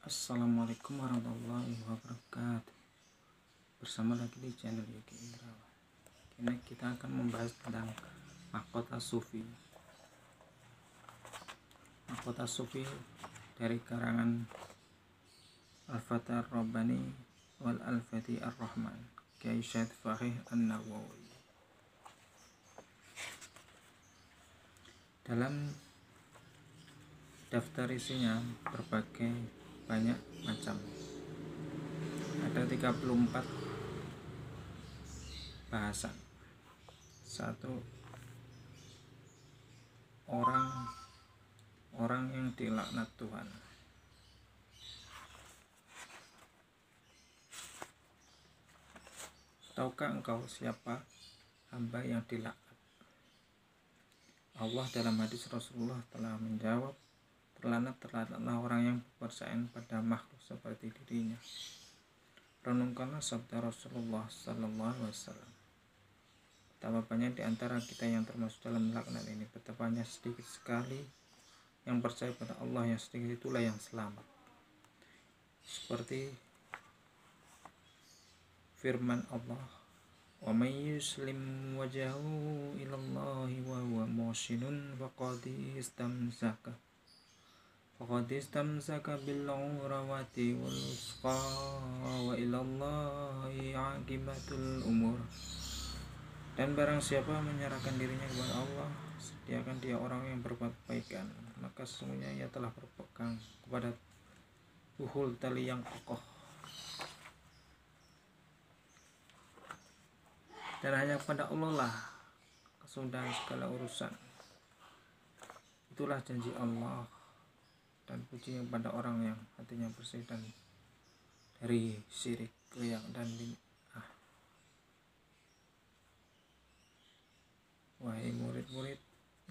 Assalamualaikum warahmatullahi wabarakatuh. Bersama lagi di channel Yogi Indrawan. Kini kita akan membahas tentang mahkota sufi. Mahkota sufi dari karangan Al-Fatih Ar-Rabbani wal Al-Fatih Ar-Rahman, Kiai Syed Faqih An-Nawawi. Dalam daftar isinya berbagai banyak macam. Ada 34 bahasan. Satu, orang yang dilaknat Tuhan. Tahukah engkau siapa hamba yang dilaknat? Allah dalam hadis Rasulullah telah menjawab, terlaknatlah orang yang berpercaya pada makhluk seperti dirinya. Renungkanlah sabda Rasulullah Sallallahu Alaihi Wasallam. Betapa banyak di antara kita yang termasuk dalam laknat ini. Betapa banyak sedikit sekali yang percaya pada Allah, yang sedikit itulah yang selamat. Seperti firman Allah, wa may yuslim wajhahu ilallahi wa huwa muhsinun faqad istamsaka bil urwati wal wusqa wa ilallahi aqibatul umur. Dan barang siapa menyerahkan dirinya kepada Allah, sediakan dia orang yang berbuat kebaikan, maka sesungguhnya ia telah berpegang kepada buhul tali yang kokoh. Dan hanya kepada Allah lah kesudahan segala urusan. Itulah janji Allah. Dan puji kepada orang yang hatinya bersih dan dari syirik, riya dan bid'ah. Wahai murid-murid,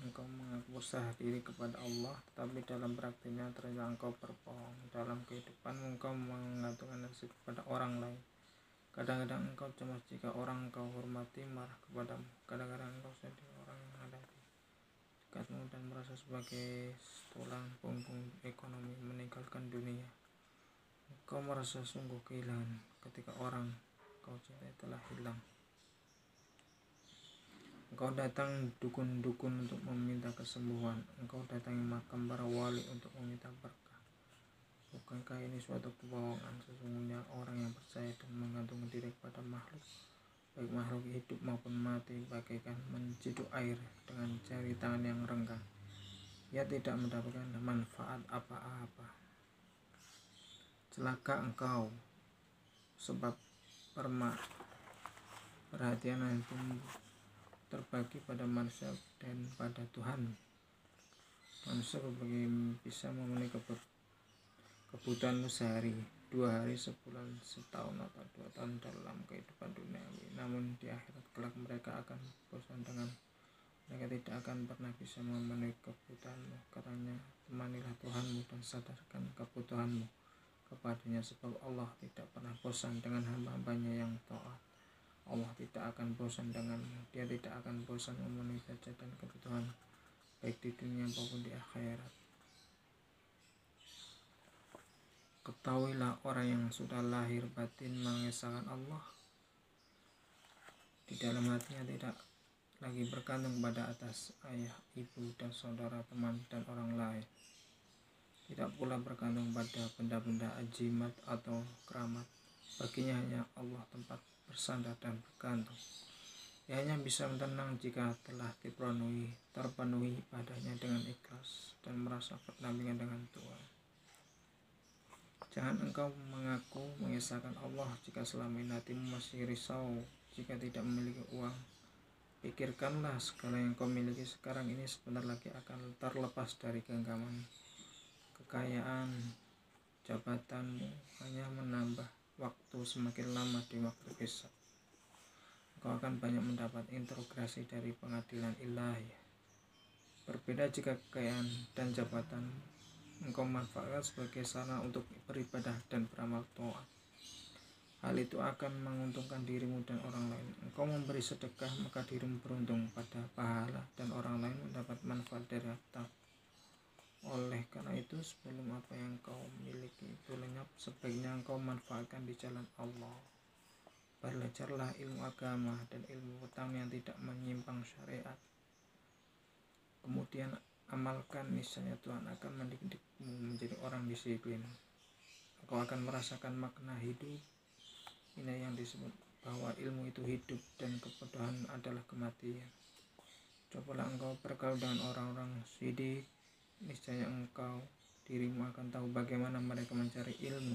engkau mengaku berserah diri kepada Allah, tetapi dalam praktiknya ternyata engkau berbohong. Dalam kehidupan engkau menggantungkan nasib kepada orang lain. Kadang-kadang engkau cemas jika orang engkau hormati marah kepadamu. Kadang-kadang engkau sedih orang yang ada di dekatmu dan merasa sebagai tulang punggung ekonomi meninggalkan dunia. Engkau merasa sungguh kehilangan ketika orang kau cintai telah hilang. Engkau datang dukun-dukun untuk meminta kesembuhan. Engkau datangi makam para wali untuk meminta berkah. Bukankah ini suatu kebohongan? Sesungguhnya orang yang percaya dan menggantungkan diri kepada makhluk, baik makhluk hidup maupun mati, bagaikan menciduk air dengan jari tangan yang renggang. Ia tidak mendapatkan manfaat apa-apa. Celaka engkau, sebab perhatian itu terbagi pada manusia dan pada Tuhan. Manusia berbagai bisa memenuhi kebutuhanmu sehari, 2 hari, sebulan, setahun, atau 2 tahun dalam kehidupan duniawi. Namun di akhirat kelak mereka akan bosan dengan mereka tidak akan pernah bisa memenuhi kebutuhanmu. Katanya, temanilah Tuhanmu dan sadarkan kebutuhanmu kepadanya, sebab Allah tidak pernah bosan dengan hamba-hambanya yang taat. Allah tidak akan bosan denganmu. Dia tidak akan bosan memenuhi hajat dan kebutuhan baik di dunia maupun di akhirat. Ketahuilah orang yang sudah lahir batin mengesahkan Allah, di dalam hatinya tidak lagi bergantung pada atas ayah, ibu, dan saudara, teman, dan orang lain. Tidak pula bergantung pada benda-benda ajimat atau keramat. Baginya hanya Allah tempat bersandar dan bergantung. Ia hanya bisa tenang jika telah terpenuhi padanya dengan ikhlas dan merasa berdampingan dengan Tuhan. Jangan engkau mengaku mengesahkan Allah jika selama ini hatimu masih risau jika tidak memiliki uang. Pikirkanlah, segala yang kau miliki sekarang ini sebentar lagi akan terlepas dari genggaman. Kekayaan, jabatanmu hanya menambah waktu semakin lama di waktu besok. Engkau akan banyak mendapat interogasi dari pengadilan ilahi. Berbeda jika kekayaan dan jabatan engkau manfaatkan sebagai sarana untuk beribadah dan beramal taat. Hal itu akan menguntungkan dirimu dan orang lain. Engkau memberi sedekah, maka dirimu beruntung pada pahala dan orang lain mendapat manfaat dari harta. Oleh karena itu, sebelum apa yang kau miliki itu sebaiknya engkau manfaatkan di jalan Allah. Belajarlah ilmu agama dan ilmu petang yang tidak menyimpang syariat. Kemudian amalkan, niscaya Tuhan akan mendidikmu menjadi orang disiplin. Engkau akan merasakan makna hidup. Ini yang disebut bahwa ilmu itu hidup dan kebodohan adalah kematian. Cobalah engkau bergaul dengan orang-orang sidik, niscaya engkau dirimu akan tahu bagaimana mereka mencari ilmu,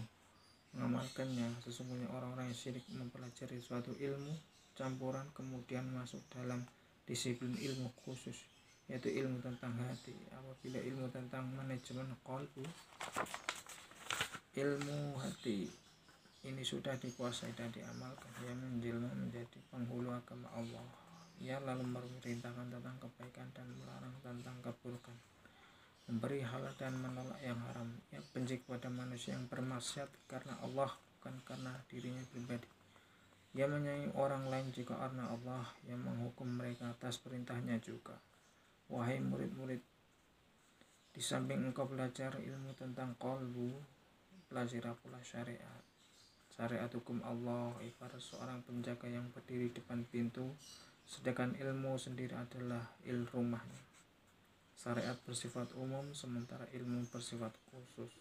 mengamalkannya. Sesungguhnya orang-orang yang sidik mempelajari suatu ilmu campuran kemudian masuk dalam disiplin ilmu khusus, yaitu ilmu tentang hati. Apabila ilmu tentang manajemen qalbu, ilmu hati ini sudah dikuasai dan diamalkan, ia menjelma menjadi penghulu agama Allah. Ia lalu memerintahkan tentang kebaikan dan melarang tentang keburukan, memberi halal dan menolak yang haram. Ia benci kepada manusia yang bermaksiat karena Allah, bukan karena dirinya pribadi. Ia menyayangi orang lain juga karena Allah yang menghukum mereka atas perintahnya juga. Wahai murid-murid, di samping engkau belajar ilmu tentang qalbu, pelajari pula syariat. Syariat hukum Allah ibarat seorang penjaga yang berdiri depan pintu, sedangkan ilmu sendiri adalah rumahnya. Syariat bersifat umum, sementara ilmu bersifat khusus.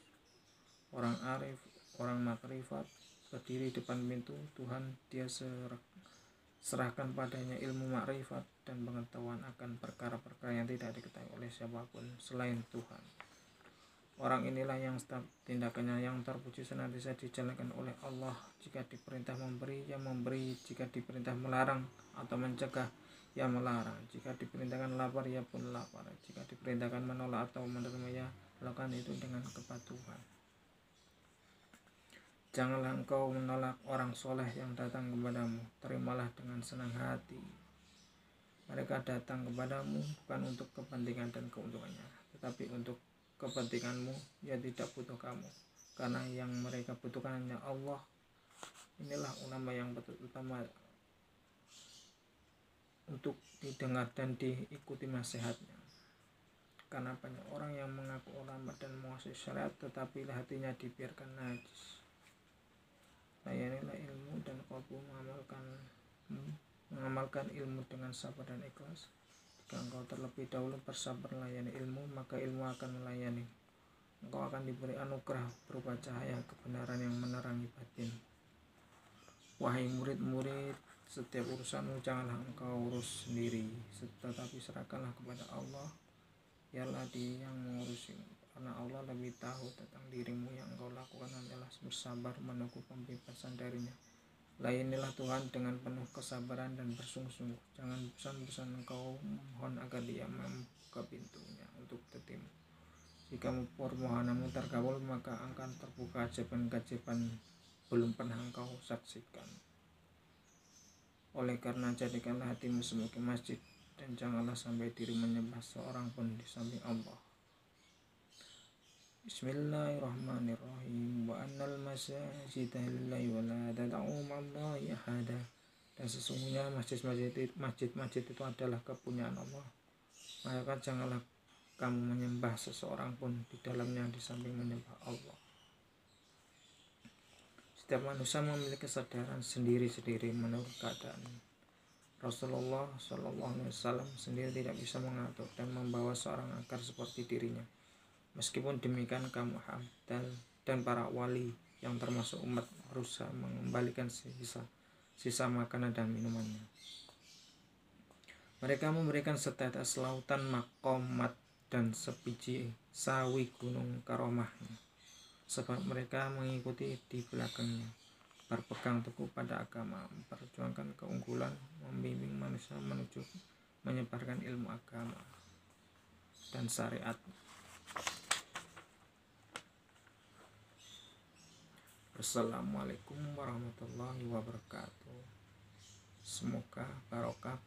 Orang arif, orang makrifat, berdiri depan pintu Tuhan, dia serahkan padanya ilmu makrifat dan pengetahuan akan perkara-perkara yang tidak diketahui oleh siapapun selain Tuhan. Orang inilah yang setiap tindakannya yang terpuji senantiasa dijalankan oleh Allah. Jika diperintah memberi, ia memberi. Jika diperintah melarang atau mencegah, ia melarang. Jika diperintahkan lapar, ia pun lapar. Jika diperintahkan menolak atau menerima, ia lakukan itu dengan kepatuhan. Janganlah engkau menolak orang soleh yang datang kepadamu. Terimalah dengan senang hati. Mereka datang kepadamu bukan untuk kepentingan dan keuntungannya, tetapi untuk kepentinganmu. Ia tidak butuh kamu, karena yang mereka butuhkan hanya Allah. Inilah ulama yang betul utama untuk didengar dan diikuti nasihatnya. Karena banyak orang yang mengaku ulama dan menguasai syariat, tetapi hatinya dibiarkan najis. Layanilah ilmu dan qalbu, mengamalkan ilmu dengan sabar dan ikhlas. Jika engkau terlebih dahulu bersabar melayani ilmu, maka ilmu akan melayani. Engkau akan diberi anugerah berupa cahaya kebenaran yang menerangi batin. Wahai murid-murid, setiap urusanmu janganlah engkau urus sendiri, tetapi serahkanlah kepada Allah. Ialah Dia yang mengurusimu, karena Allah lebih tahu tentang dirimu. Yang engkau lakukan adalah bersabar menunggu pembebasan darinya. Layanilah Tuhan dengan penuh kesabaran dan bersungguh-sungguh. Jangan bosan-bosan engkau mohon agar Dia membuka pintunya untuk dirimu. Jika permohonanmu terkabul, maka akan terbuka ajaib-ajaib belum pernah engkau saksikan. Oleh karena jadikanlah hatimu sebagai masjid, dan janganlah sampai diri menyembah seorang pun di samping Allah. Bismillahirrahmanirrahim. Wa annal masajida lillahi wa la tad'u ma'allahi ahada. Dan sesungguhnya masjid-masjid itu adalah kepunyaan Allah. Maka janganlah kamu menyembah seseorang pun di dalamnya di samping menyembah Allah. Setiap manusia memiliki kesadaran sendiri-sendiri menurut keadaan. Rasulullah SAW sendiri tidak bisa mengatur dan membawa seorang agar seperti dirinya. Meskipun demikian, kamu Muhammad dan para wali yang termasuk umat berusaha mengembalikan sisa makanan dan minumannya. Mereka memberikan setetes lautan makomat dan sebiji sawi gunung karomahnya, sebab mereka mengikuti di belakangnya, berpegang teguh pada agama, memperjuangkan keunggulan, membimbing manusia menuju menyebarkan ilmu agama dan syariat. Assalamualaikum warahmatullahi wabarakatuh. Semoga barokah.